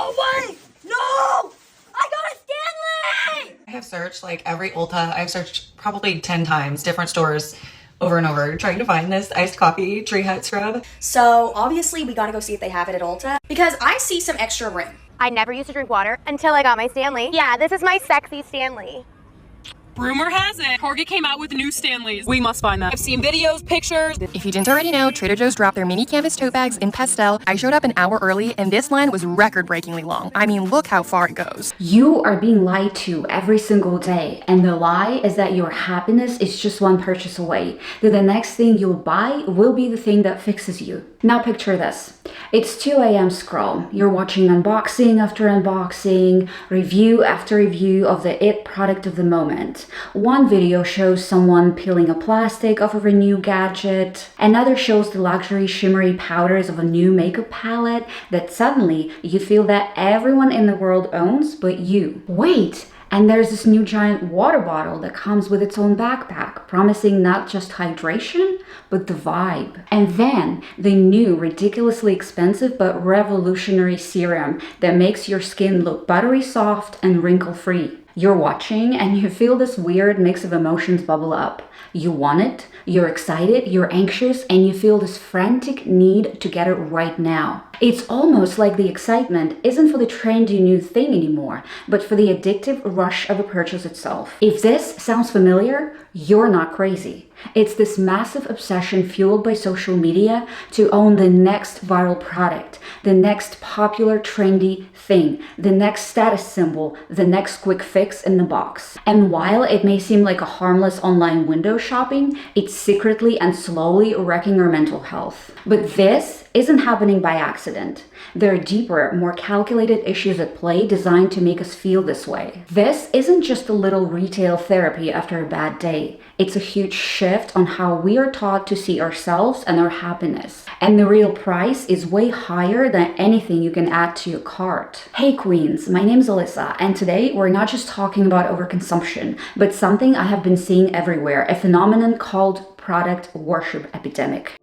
No way! No! I got a Stanley! I have searched like every Ulta. I've searched probably 10 times, different stores over and over, trying to find this iced coffee tree hut scrub. So obviously we gotta go see if they have it at Ulta because I see some extra ring. I never used to drink water until I got my Stanley. Yeah, this is my sexy Stanley. Rumor has it, Target came out with new Stanleys. We must find them. I've seen videos, pictures. If you didn't already know, Trader Joe's dropped their mini canvas tote bags in pastel. I showed up an hour early and this line was record-breakingly long. I mean, look how far it goes. You are being lied to every single day, and the lie is that your happiness is just one purchase away, that the next thing you'll buy will be the thing that fixes you. Now picture this. It's 2 a.m. scroll. You're watching unboxing after unboxing, review after review of the it product of the moment. One video shows someone peeling a plastic off of a new gadget. Another shows the luxury shimmery powders of a new makeup palette that suddenly you feel that everyone in the world owns but you. Wait! And there's this new giant water bottle that comes with its own backpack, promising not just hydration, but the vibe. And then the new, ridiculously expensive but revolutionary serum that makes your skin look buttery soft and wrinkle-free. You're watching and you feel this weird mix of emotions bubble up. You want it, you're excited, you're anxious, and you feel this frantic need to get it right now. It's almost like the excitement isn't for the trendy new thing anymore, but for the addictive rush of a purchase itself. If this sounds familiar, you're not crazy. It's this massive obsession fueled by social media to own the next viral product, the next popular trendy thing, the next status symbol, the next quick fix in the box. And while it may seem like a harmless online window shopping, it's secretly and slowly wrecking our mental health. But this isn't happening by accident. There are deeper, more calculated issues at play designed to make us feel this way. This isn't just a little retail therapy after a bad day. It's a huge shift on how we are taught to see ourselves and our happiness. And the real price is way higher than anything you can add to your cart. Hey Queens, my name's Alyssa, and today we're not just talking about overconsumption, but something I have been seeing everywhere, a phenomenon called product worship epidemic.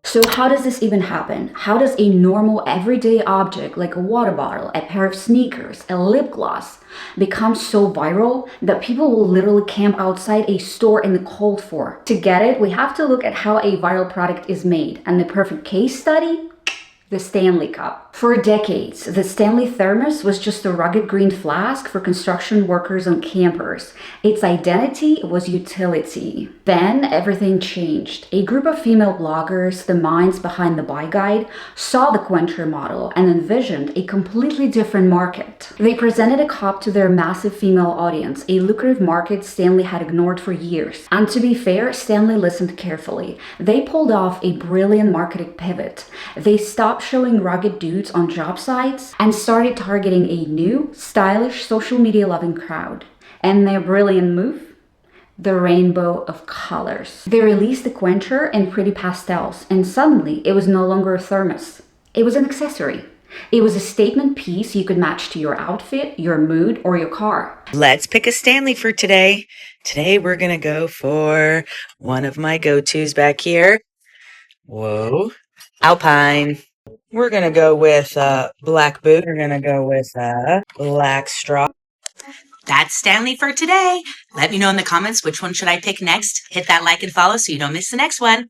So how does this even happen? How does a normal everyday object like a water bottle, a pair of sneakers, a lip gloss become so viral that people will literally camp outside a store in the cold for? To get it, we have to look at how a viral product is made, and the perfect case study? The Stanley Cup. For decades, the Stanley Thermos was just a rugged green flask for construction workers and campers. Its identity was utility. Then everything changed. A group of female bloggers, the minds behind the Buy Guide, saw the Quencher model and envisioned a completely different market. They presented a cup to their massive female audience, a lucrative market Stanley had ignored for years. And to be fair, Stanley listened carefully. They pulled off a brilliant marketing pivot. They stopped showing rugged dudes on job sites and started targeting a new, stylish, social media loving crowd. And their brilliant move? The rainbow of colors. They released the Quencher in pretty pastels, and suddenly it was no longer a thermos. It was an accessory. It was a statement piece you could match to your outfit, your mood, or your car. Let's pick a Stanley for today. Today we're gonna go for one of my go-tos back here. Whoa. Alpine. We're going to go with black boot. We're going to go with black straw. That's Stanley for today. Let me know in the comments which one should I pick next. Hit that like and follow so you don't miss the next one.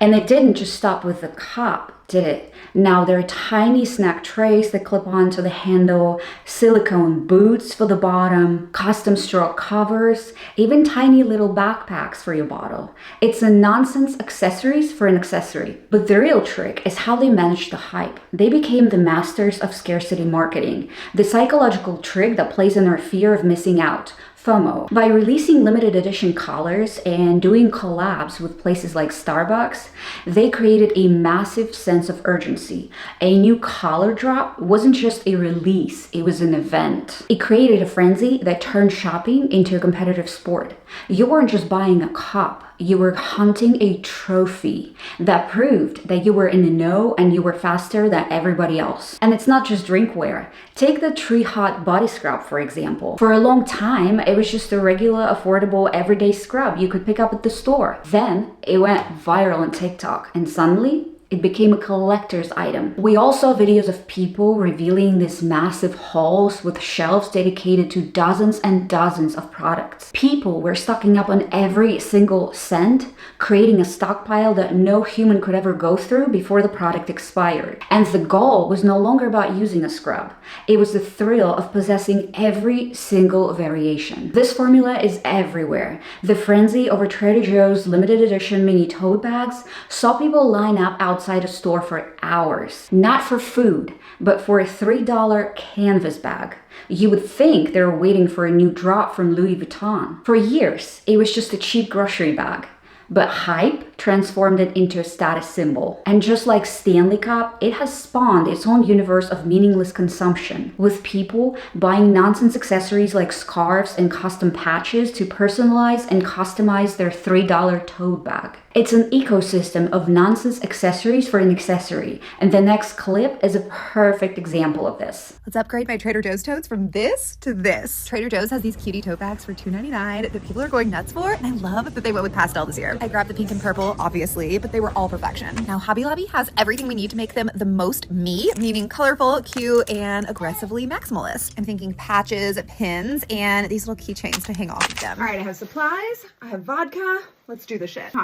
And it didn't just stop with the cup, did it? Now there are tiny snack trays that clip onto the handle, silicone boots for the bottom, custom straw covers, even tiny little backpacks for your bottle. It's a nonsense accessories for an accessory. But the real trick is how they managed the hype. They became the masters of scarcity marketing, the psychological trick that plays on our fear of missing out. FOMO. By releasing limited edition collars and doing collabs with places like Starbucks, they created a massive sense of urgency. A new collar drop wasn't just a release, it was an event. It created a frenzy that turned shopping into a competitive sport. You weren't just buying a cup, you were hunting a trophy that proved that you were in the know and you were faster than everybody else. And it's not just drinkware. Take the Tree Hut body scrub, for example. For a long time, it was just a regular, affordable, everyday scrub you could pick up at the store. Then it went viral on TikTok, and suddenly it became a collector's item. We all saw videos of people revealing these massive hauls with shelves dedicated to dozens and dozens of products. People were stocking up on every single scent, creating a stockpile that no human could ever go through before the product expired. And the goal was no longer about using a scrub. It was the thrill of possessing every single variation. This formula is everywhere. The frenzy over Trader Joe's limited edition mini tote bags saw people line up outside a store for hours. Not for food, but for a $3 canvas bag. You would think they were waiting for a new drop from Louis Vuitton. For years, it was just a cheap grocery bag. But hype transformed it into a status symbol. And just like Stanley Cup, it has spawned its own universe of meaningless consumption, with people buying nonsense accessories like scarves and custom patches to personalize and customize their $3 tote bag. It's an ecosystem of nonsense accessories for an accessory, and the next clip is a perfect example of this. Let's upgrade my Trader Joe's totes from this to this. Trader Joe's has these cutie tote bags for $2.99 that people are going nuts for, and I love that they went with pastel this year. I grabbed the pink and purple, obviously, but they were all perfection. Now, Hobby Lobby has everything we need to make them the most me, meaning colorful, cute, and aggressively maximalist. I'm thinking patches, pins, and these little keychains to hang off of them. All right, I have supplies, I have vodka. Let's do the shit.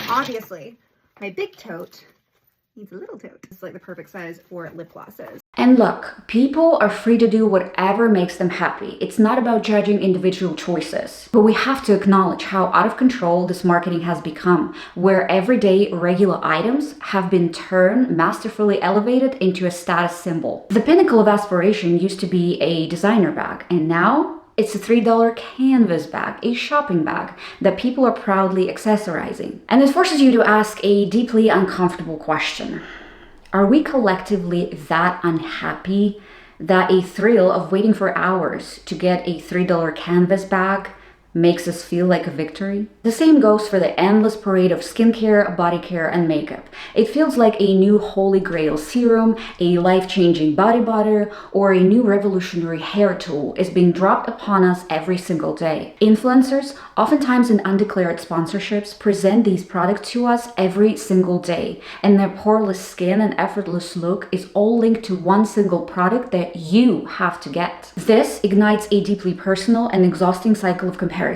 Obviously, my big tote needs a little tote. It's like the perfect size for lip glosses. And look, people are free to do whatever makes them happy. It's not about judging individual choices. But we have to acknowledge how out of control this marketing has become, where everyday regular items have been turned, masterfully elevated into a status symbol. The pinnacle of aspiration used to be a designer bag, and now it's a $3 canvas bag, a shopping bag that people are proudly accessorizing. And it forces you to ask a deeply uncomfortable question. Are we collectively that unhappy that a thrill of waiting for hours to get a $3 canvas bag makes us feel like a victory? The same goes for the endless parade of skincare, body care, and makeup. It feels like a new holy grail serum, a life-changing body butter, or a new revolutionary hair tool is being dropped upon us every single day. Influencers, oftentimes in undeclared sponsorships, present these products to us every single day, and their poreless skin and effortless look is all linked to one single product that you have to get. This ignites a deeply personal and exhausting cycle of comparison.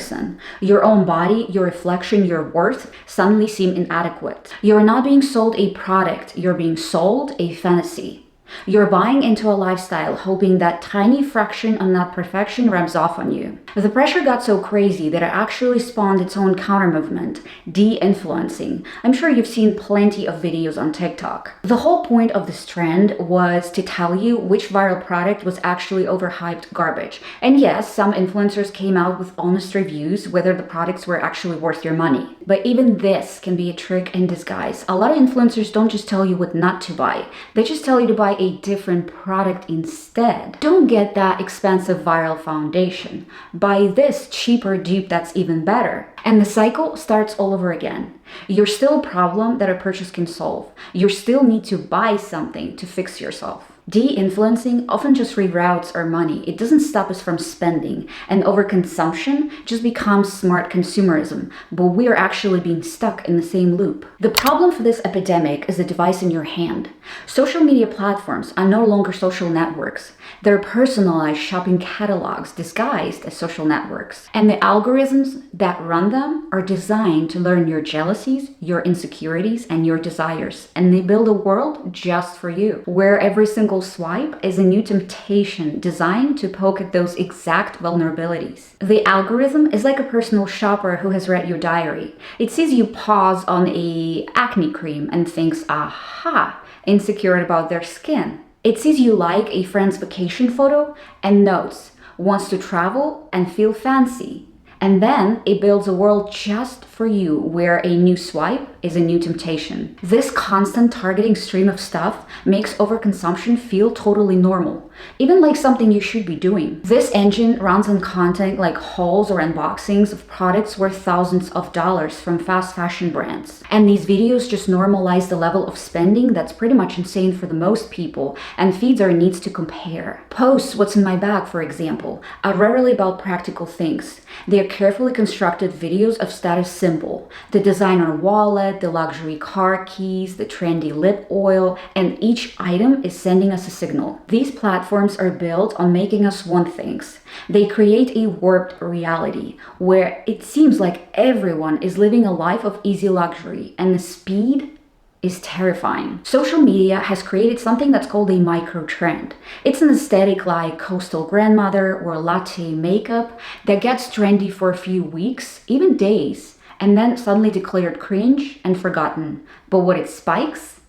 Your own body, your reflection, your worth suddenly seem inadequate. You're not being sold a product, you're being sold a fantasy. You're buying into a lifestyle hoping that tiny fraction of that perfection rubs off on you. The pressure got so crazy that it actually spawned its own counter-movement, deinfluencing. I'm sure you've seen plenty of videos on TikTok. The whole point of this trend was to tell you which viral product was actually overhyped garbage. And yes, some influencers came out with honest reviews whether the products were actually worth your money. But even this can be a trick in disguise. A lot of influencers don't just tell you what not to buy. They just tell you to buy a different product instead. Don't get that expensive viral foundation. Buy this cheaper dupe that's even better. And the cycle starts all over again. You're still a problem that a purchase can solve. You still need to buy something to fix yourself. De-influencing often just reroutes our money. It doesn't stop us from spending, and overconsumption just becomes smart consumerism, but we are actually being stuck in the same loop. The problem for this epidemic is the device in your hand. Social media platforms are no longer social networks. They're personalized shopping catalogs disguised as social networks. And the algorithms that run them are designed to learn your jealousies, your insecurities, and your desires. And they build a world just for you, where every single swipe is a new temptation designed to poke at those exact vulnerabilities. The algorithm is like a personal shopper who has read your diary. It sees you pause on a acne cream and thinks, aha, insecure about their skin. It sees you like a friend's vacation photo and notes, wants to travel and feel fancy. And then it builds a world just for you where a new swipe is a new temptation. This constant targeting stream of stuff makes overconsumption feel totally normal, even like something you should be doing. This engine runs on content like hauls or unboxings of products worth thousands of dollars from fast fashion brands. And these videos just normalize the level of spending that's pretty much insane for the most people and feeds our needs to compare. Posts "What's in my bag," for example, are rarely about practical things. They are carefully constructed videos of status symbol, the designer wallet, the luxury car keys, the trendy lip oil, and each item is sending us a signal. These platforms are built on making us want things. They create a warped reality where it seems like everyone is living a life of easy luxury, and the speed is terrifying. Social media has created something that's called a micro trend. It's an aesthetic like coastal grandmother or latte makeup that gets trendy for a few weeks, even days, and then suddenly declared cringe and forgotten. But what it spikes?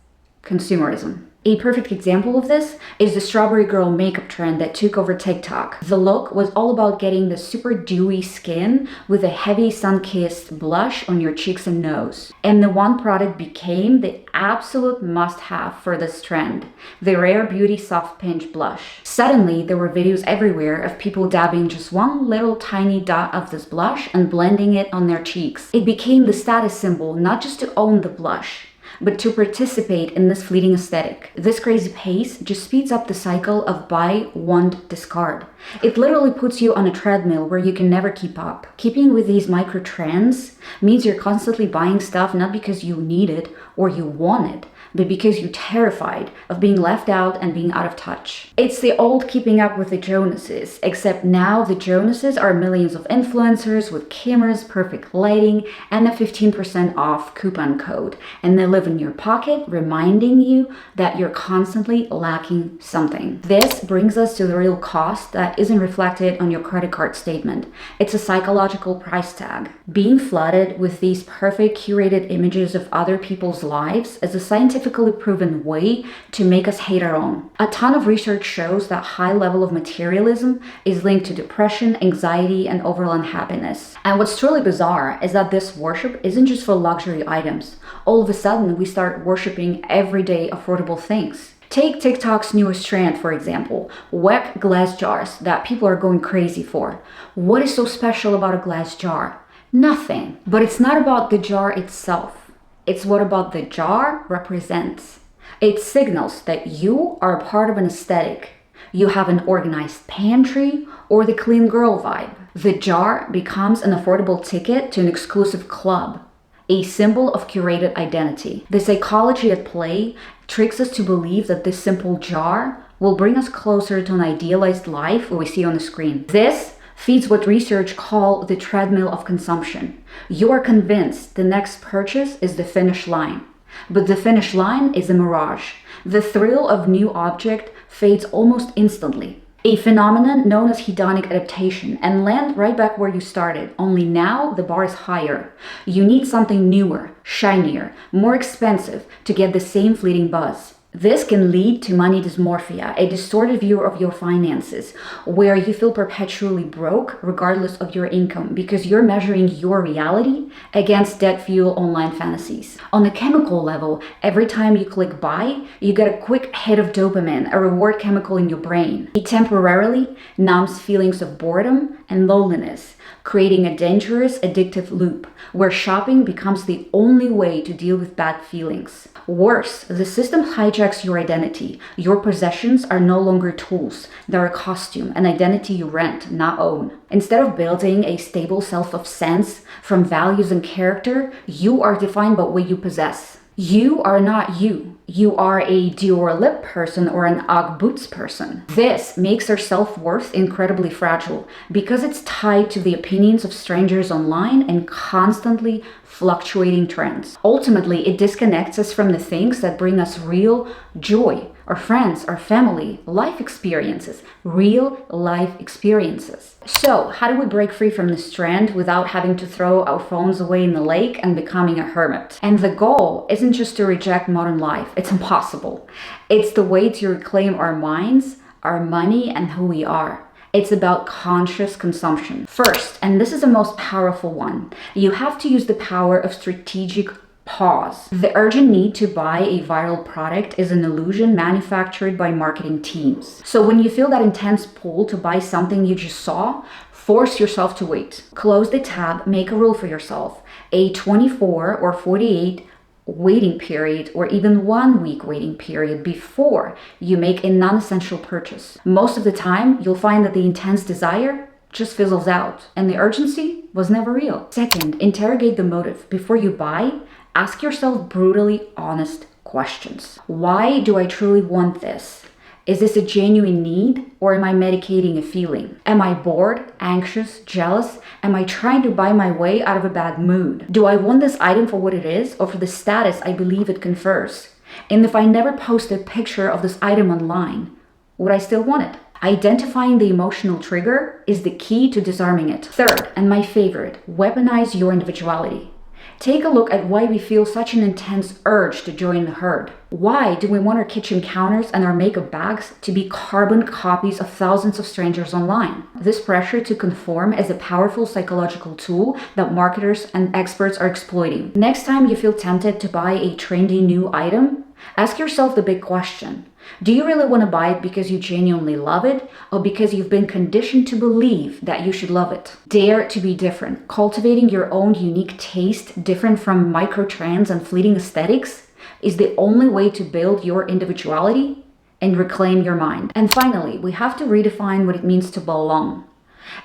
Consumerism. A perfect example of this is the strawberry girl makeup trend that took over TikTok. The look was all about getting the super dewy skin with a heavy sun-kissed blush on your cheeks and nose. And the one product became the absolute must-have for this trend, the Rare Beauty Soft Pinch Blush. Suddenly, there were videos everywhere of people dabbing just one little tiny dot of this blush and blending it on their cheeks. It became the status symbol, not just to own the blush, but to participate in this fleeting aesthetic. This crazy pace just speeds up the cycle of buy, want, discard. It literally puts you on a treadmill where you can never keep up. Keeping with these micro trends means you're constantly buying stuff not because you need it or you want it, but because you're terrified of being left out and being out of touch. It's the old keeping up with the Jonases, except now the Jonases are millions of influencers with cameras, perfect lighting, and a 15% off coupon code. And they live in your pocket, reminding you that you're constantly lacking something. This brings us to the real cost that isn't reflected on your credit card statement. It's a psychological price tag. Being flooded with these perfect curated images of other people's lives is a scientifically proven way to make us hate our own. A ton of research shows that high level of materialism is linked to depression, anxiety, and overall unhappiness. And what's truly bizarre is that this worship isn't just for luxury items. All of a sudden, we start worshiping everyday affordable things. Take TikTok's newest trend, for example, wet glass jars that people are going crazy for. What is so special about a glass jar? Nothing. But it's not about the jar itself. It's what about the jar represents. It signals that you are a part of an aesthetic. You have an organized pantry or the clean girl vibe. The jar becomes an affordable ticket to an exclusive club, a symbol of curated identity. The psychology at play tricks us to believe that this simple jar will bring us closer to an idealized life we see on the screen. This feeds what research call the treadmill of consumption. You are convinced the next purchase is the finish line, but the finish line is a mirage. The thrill of new object fades almost instantly. A phenomenon known as hedonic adaptation, and land right back where you started, only now the bar is higher. You need something newer, shinier, more expensive to get the same fleeting buzz. This can lead to money dysmorphia, a distorted view of your finances, where you feel perpetually broke regardless of your income because you're measuring your reality against debt-fueled online fantasies. On the chemical level, every time you click buy, you get a quick hit of dopamine, a reward chemical in your brain. It temporarily numbs feelings of boredom and loneliness, creating a dangerous addictive loop where shopping becomes the only way to deal with bad feelings. Worse, the system hijacks your identity. Your possessions are no longer tools. They're a costume, an identity you rent, not own. Instead of building a stable self of sense from values and character, you are defined by what you possess. You are not you. You are a Dior lip person or an Ugg boots person. This makes our self-worth incredibly fragile because it's tied to the opinions of strangers online and constantly fluctuating trends. Ultimately, it disconnects us from the things that bring us real joy, our friends, our family, life experiences, real life experiences. So, how do we break free from this trend without having to throw our phones away in the lake and becoming a hermit? And the goal isn't just to reject modern life. It's impossible. It's the way to reclaim our minds, our money, and who we are. It's about conscious consumption. First, and this is the most powerful one, you have to use the power of strategic pause. The urgent need to buy a viral product is an illusion manufactured by marketing teams. So when you feel that intense pull to buy something you just saw, force yourself to wait. Close the tab, make a rule for yourself. A 24 or 48 waiting period, or even 1 week waiting period before you make a non-essential purchase. Most of the time, you'll find that the intense desire just fizzles out and the urgency was never real. Second, interrogate the motive. Before you buy, ask yourself brutally honest questions. Why do I truly want this? Is this a genuine need, or am I medicating a feeling? Am I bored, anxious, jealous? Am I trying to buy my way out of a bad mood? Do I want this item for what it is, or for the status I believe it confers? And if I never post a picture of this item online, would I still want it? Identifying the emotional trigger is the key to disarming it. Third, and my favorite, weaponize your individuality. Take a look at why we feel such an intense urge to join the herd. Why do we want our kitchen counters and our makeup bags to be carbon copies of thousands of strangers online? This pressure to conform is a powerful psychological tool that marketers and experts are exploiting. Next time you feel tempted to buy a trendy new item, ask yourself the big question. Do you really want to buy it because you genuinely love it, or because you've been conditioned to believe that you should love it? Dare to be different. Cultivating your own unique taste, different from micro-trends and fleeting aesthetics, is the only way to build your individuality and reclaim your mind. And finally, we have to redefine what it means to belong.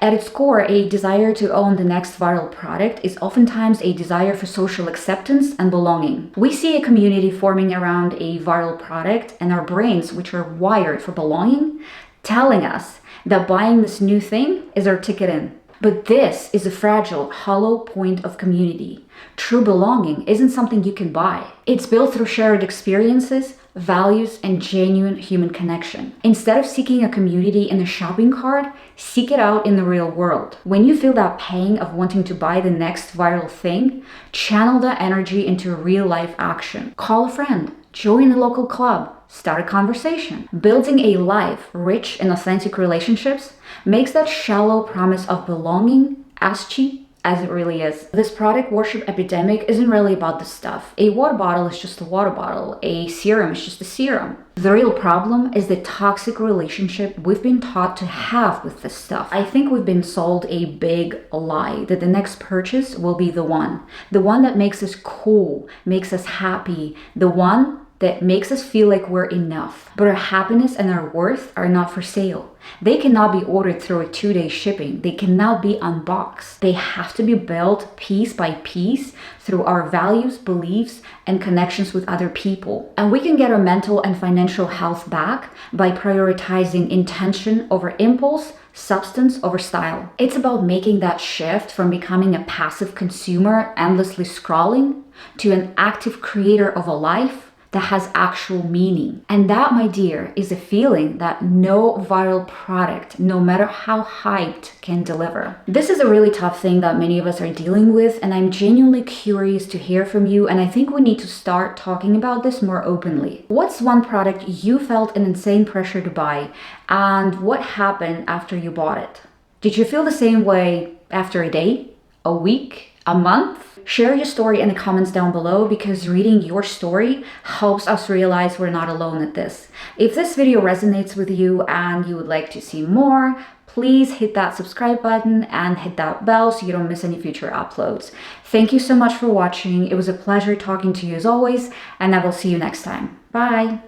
At its core, a desire to own the next viral product is oftentimes a desire for social acceptance and belonging. We see a community forming around a viral product, and our brains, which are wired for belonging, telling us that buying this new thing is our ticket in. But this is a fragile, hollow point of community. True belonging isn't something you can buy. It's built through shared experiences, values, and genuine human connection. Instead of seeking a community in a shopping cart, seek it out in the real world. When you feel that pang of wanting to buy the next viral thing, channel that energy into real life action. Call a friend, join a local club, start a conversation. Building a life rich in authentic relationships makes that shallow promise of belonging as cheap as it really is. This product worship epidemic isn't really about the stuff. A water bottle is just a water bottle. A serum is just a serum. The real problem is the toxic relationship we've been taught to have with this stuff. I think we've been sold a big lie that the next purchase will be the one that makes us cool, makes us happy, the one that makes us feel like we're enough. But our happiness and our worth are not for sale. They cannot be ordered through a 2-day shipping. They cannot be unboxed. They have to be built piece by piece through our values, beliefs, and connections with other people. And we can get our mental and financial health back by prioritizing intention over impulse, substance over style. It's about making that shift from becoming a passive consumer, endlessly scrolling, to an active creator of a life that has actual meaning. And that, my dear, is a feeling that no viral product, no matter how hyped, can deliver. This is a really tough thing that many of us are dealing with, and I'm genuinely curious to hear from you, and I think we need to start talking about this more openly. What's one product you felt an insane pressure to buy, and what happened after you bought it? Did you feel the same way after a day, a week, a month? Share your story in the comments down below, because reading your story helps us realize we're not alone at this. If this video resonates with you and you would like to see more, please hit that subscribe button and hit that bell so you don't miss any future uploads. Thank you so much for watching. It was a pleasure talking to you as always, and I will see you next time. Bye!